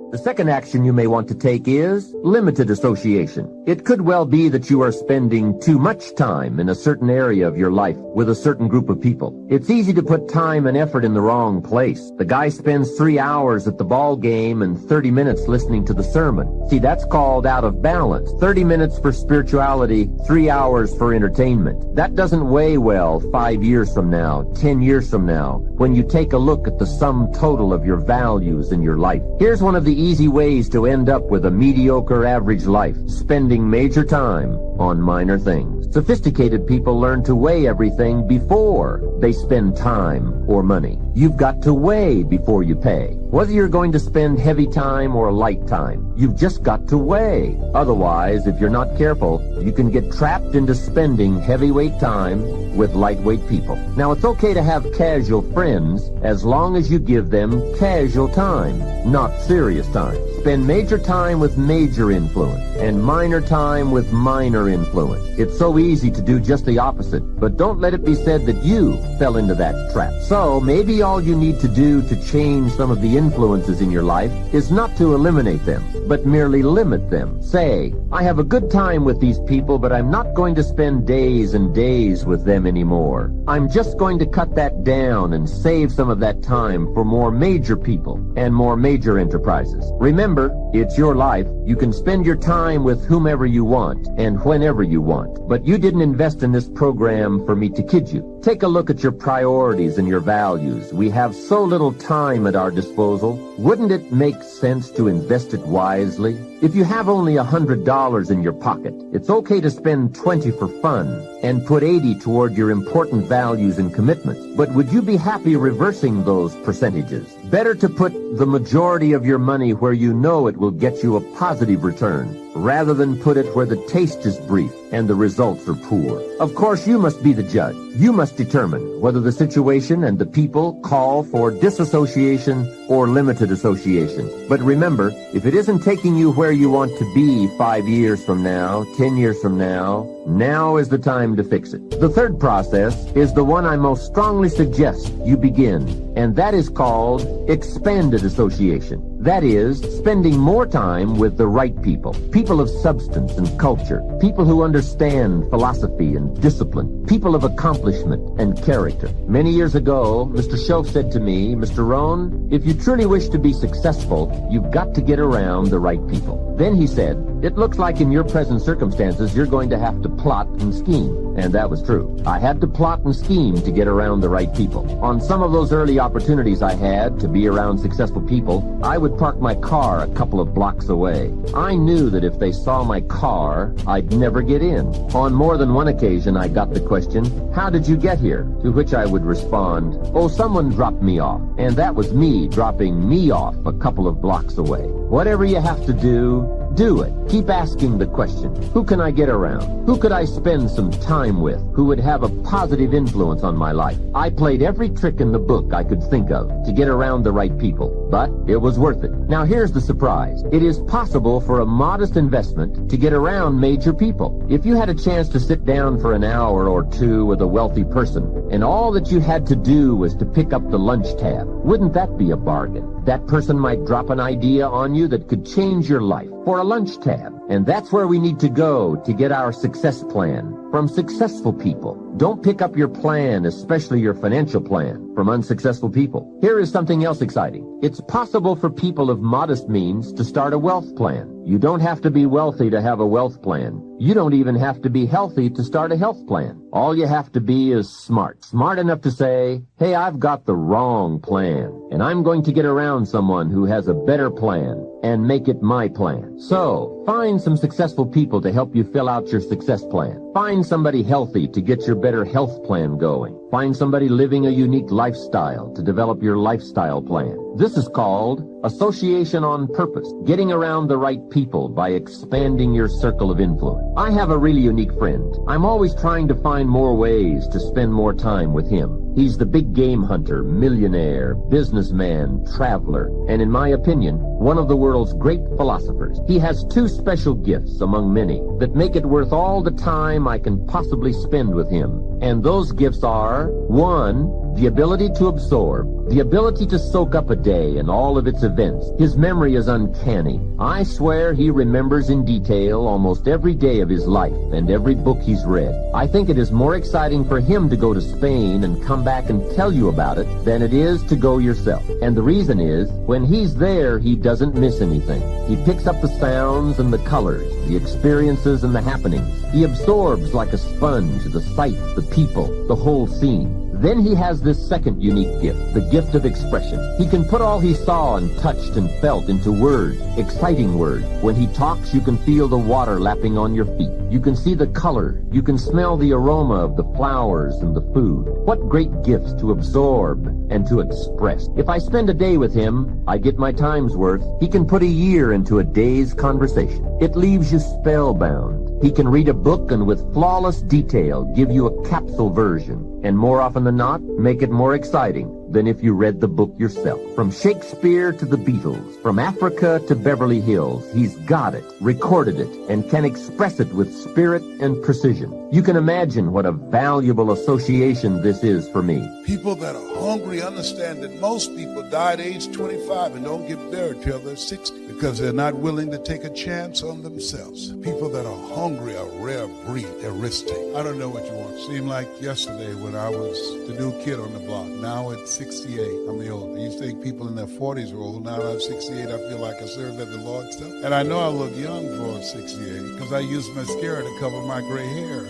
The second action you may want to take is limited association. It could well be that you are spending too much time in a certain area of your life with a certain group of people. It's easy to put time and effort in the wrong place. The guy spends 3 hours at the ball game and 30 minutes listening to the sermon. See, that's called out of balance. 30 minutes for spirituality, 3 hours for entertainment. That doesn't weigh well 5 years from now, 10 years from now, when you take a look at the sum total of your values in your life. Here's one of the easy ways to end up with a mediocre average life: spending major time on minor things. Sophisticated people learn to weigh everything before they spend time or money. You've got to weigh before you pay. Whether you're going to spend heavy time or light time, you've just got to weigh. Otherwise, if you're not careful, you can get trapped into spending heavyweight time with lightweight people. Now, it's okay to have casual friends as long as you give them casual time, not serious time. Spend major time with major influence and minor time with minor influence. It's so easy to do just the opposite, but don't let it be said that you fell into that trap. So maybe all you need to do to change some of the influences in your life is not to eliminate them, but merely limit them. Say, I have a good time with these people, but I'm not going to spend days and days with them anymore. I'm just going to cut that down and save some of that time for more major people and more major enterprises. Remember, it's your life. You can spend your time with whomever you want and whenever you want. But you didn't invest in this program for me to kid you. Take a look at your priorities and your values. We have so little time at our disposal. Wouldn't it make sense to invest it wisely? If you have only $100 in your pocket, it's okay to spend 20 for fun and put 80 toward your important values and commitments. But would you be happy reversing those percentages? Better to put the majority of your money where you know it will get you a positive return, rather than put it where the taste is brief and the results are poor. Of course, you must be the judge. You must determine whether the situation and the people call for disassociation or limited association. But remember, if it isn't taking you where you want to be 5 years from now, 10 years from now, now is the time to fix it. The third process is the one I most strongly suggest you begin, and that is called expanded association. That is, spending more time with the right people, people of substance and culture, people who understand philosophy and discipline, people of accomplishment and character. Many years ago, Mr. Shoaff said to me, Mr. Rohn, if you truly wish to be successful, you've got to get around the right people. Then he said, it looks like in your present circumstances, you're going to have to plot and scheme. And that was true. I had to plot and scheme to get around the right people. On some of those early opportunities I had to be around successful people, I would park my car a couple of blocks away. I knew that if they saw my car, I'd never get in. On more than one occasion, I got the question, how did you get here? To which I would respond, oh, someone dropped me off. And that was me dropping me off a couple of blocks away. Whatever you have to do it. Keep asking the question, who can I get around? Who could I spend some time with who would have a positive influence on my life? I played every trick in the book I could think of to get around the right people, but it was worth it. Now here's the surprise. It is possible for a modest investment to get around major people. If you had a chance to sit down for an hour or two with a wealthy person, and all that you had to do was to pick up the lunch tab, wouldn't that be a bargain? That person might drop an idea on you that could change your life for a lunch tab. And that's where we need to go to get our success plan from successful people. Don't pick up your plan, especially your financial plan, from unsuccessful people. Here is something else exciting. It's possible for people of modest means to start a wealth plan. You don't have to be wealthy to have a wealth plan. You don't even have to be healthy to start a health plan. All you have to be is smart. Smart enough to say, hey, I've got the wrong plan, and I'm going to get around someone who has a better plan and make it my plan. So, find some successful people to help you fill out your success plan. Find somebody healthy to get your better health plan going. Find somebody living a unique lifestyle to develop your lifestyle plan. This is called association on purpose, getting around the right people by expanding your circle of influence. I have a really unique friend. I'm always trying to find more ways to spend more time with him. He's the big game hunter, millionaire, businessman, traveler, and in my opinion, one of the world's great philosophers. He has two special gifts among many that make it worth all the time I can possibly spend with him. And those gifts are: 1, the ability to absorb, the ability to soak up a day and all of its events. His memory is uncanny. I swear he remembers in detail almost every day of his life and every book he's read. I think it is more exciting for him to go to Spain and come back and tell you about it than it is to go yourself. And the reason is, when he's there, he doesn't miss anything. He picks up the sounds and the colors, the experiences and the happenings. He absorbs like a sponge the sights, the people, the whole scene. Then he has this second unique gift, the gift of expression. He can put all he saw and touched and felt into words, exciting words. When he talks, you can feel the water lapping on your feet. You can see the color. You can smell the aroma of the flowers and the food. What great gifts to absorb and to express. If I spend a day with him, I get my time's worth. He can put a year into a day's conversation. It leaves you spellbound. He can read a book and with flawless detail give you a capsule version, and more often than not, make it more exciting than if you read the book yourself. From Shakespeare to the Beatles, from Africa to Beverly Hills, he's got it, recorded it, and can express it with spirit and precision. You can imagine what a valuable association this is for me. People that are hungry understand that most people die at age 25 and don't get buried till they're 60 because they're not willing to take a chance on themselves. People that are hungry are a rare breed. They're risk-takers. I don't know what you want. Seemed like yesterday when I was the new kid on the block. Now it's 68. I'm the old. I used to think people in their 40s were old. Now I'm 68. I feel like I served at the Lord's stuff. And I know I look young for 68 because I used mascara to cover my gray hair.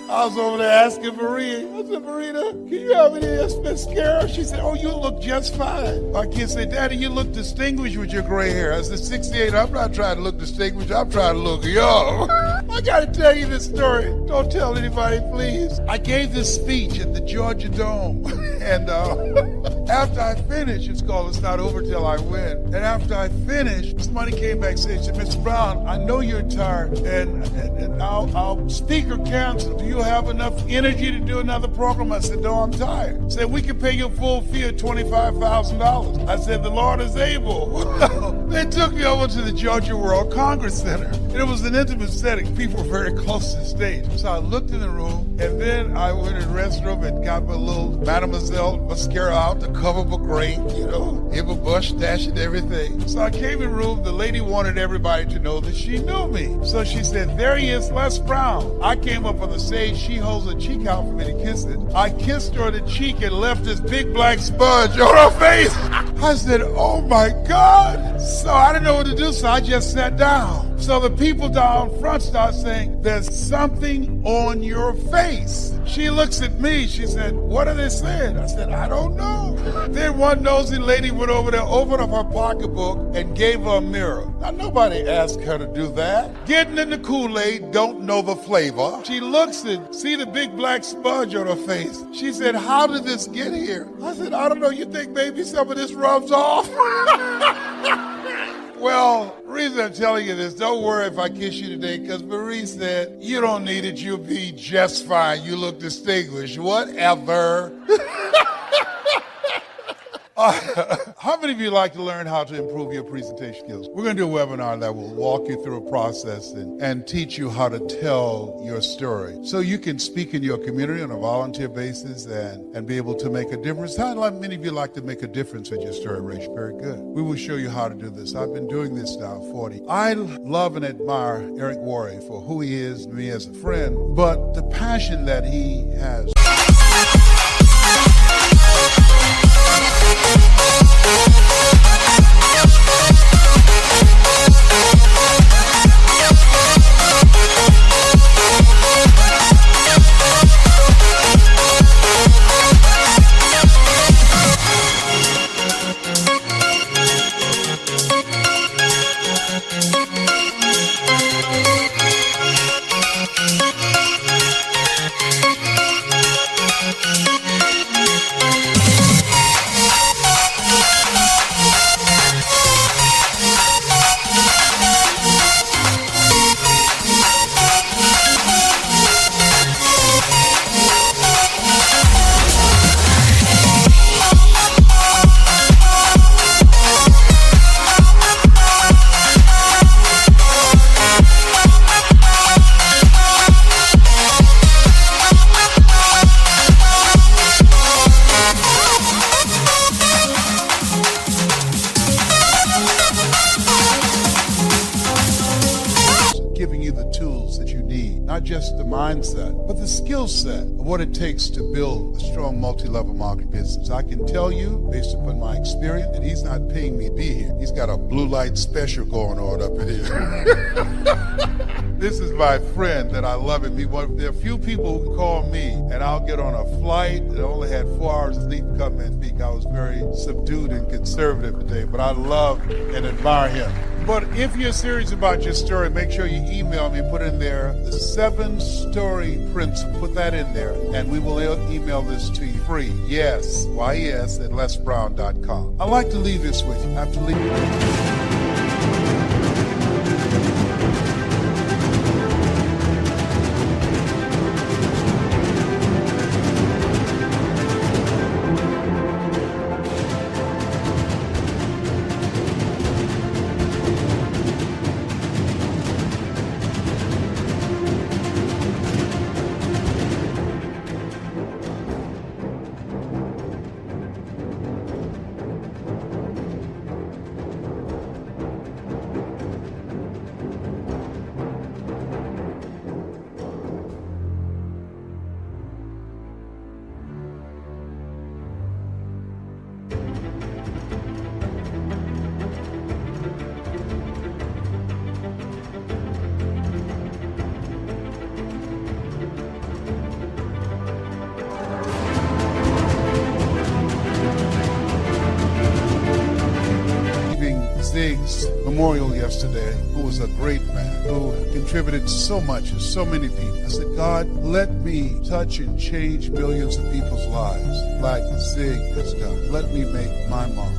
I was over there asking Maria. I said, Marita, can you have any of this mascara? She said, oh, you look just fine. My kids say, Daddy, you look distinguished with your gray hair. I said, 68, I'm not trying to look distinguished. I'm trying to look young. I got to tell you this story. Don't tell anybody, please. I gave this speech at the Georgia Dome. And after I finished, it's called It's Not Over Till I Win. And after I finished, somebody came back and said, Mr. Brown, I know you're tired, and our speaker canceled. Do you have enough energy to do another program? I said, no, I'm tired. Said, we can pay you a full fee of $25,000. I said, the Lord is able. They took me over to the Georgia World Congress Center. And it was an intimate setting. People were very close to the stage. So I looked in the room, and then I went in the restroom and got my little Mademoiselle mascara out to cover my gray, give a bush dash and everything. So I came in the room. The lady wanted everybody to know that she knew me. So she said, there he is, Les Brown. I came up on the stage. She holds her cheek out for me to kiss it. I kissed her on the cheek and left this big black sponge on her face. I said, oh my God. So I didn't know what to do, so I just sat down. So the people down front start saying, there's something on your face. She looks at me. She said, what are they saying? I said, I don't know. Then one nosy lady went over there, opened up her pocketbook, and gave her a mirror. Now, nobody asked her to do that. Getting in the Kool-Aid, don't know the flavor. She looks and see the big black sponge on her face. She said, how did this get here? I said, I don't know. You think maybe some of this rubs off? Well, the reason I'm telling you this, don't worry if I kiss you today, because Marie said, you don't need it, you'll be just fine, you look distinguished, whatever. How many of you like to learn how to improve your presentation skills? We're going to do a webinar that will walk you through a process and teach you how to tell your story so you can speak in your community on a volunteer basis and be able to make a difference. How many of you like to make a difference with your story, Rachel? Very good. We will show you how to do this. I've been doing this now 40. I love and admire Eric Worre for who he is, me as a friend, but the passion that he has. not just the mindset, but the skill set of what it takes to build a strong multi-level marketing business. I can tell you, based upon my experience, that he's not paying me to be here. He's got a blue light special going on up in here. This is my friend that I love him. There are a few people who call me, and I'll get on a flight that only had 4 hours of sleep, come and speak. I was very subdued and conservative today, but I love and admire him. But if you're serious about your story, make sure you email me and put in there the 7-story principle. Put that in there, and we will email this to you free. Yes, YES at lesbrown.com. I'd like to leave this with you. I have to leave. Zig's memorial yesterday, who was a great man, who contributed so much to so many people. I said, God, let me touch and change millions of people's lives like Zig has done. Let me make my mark.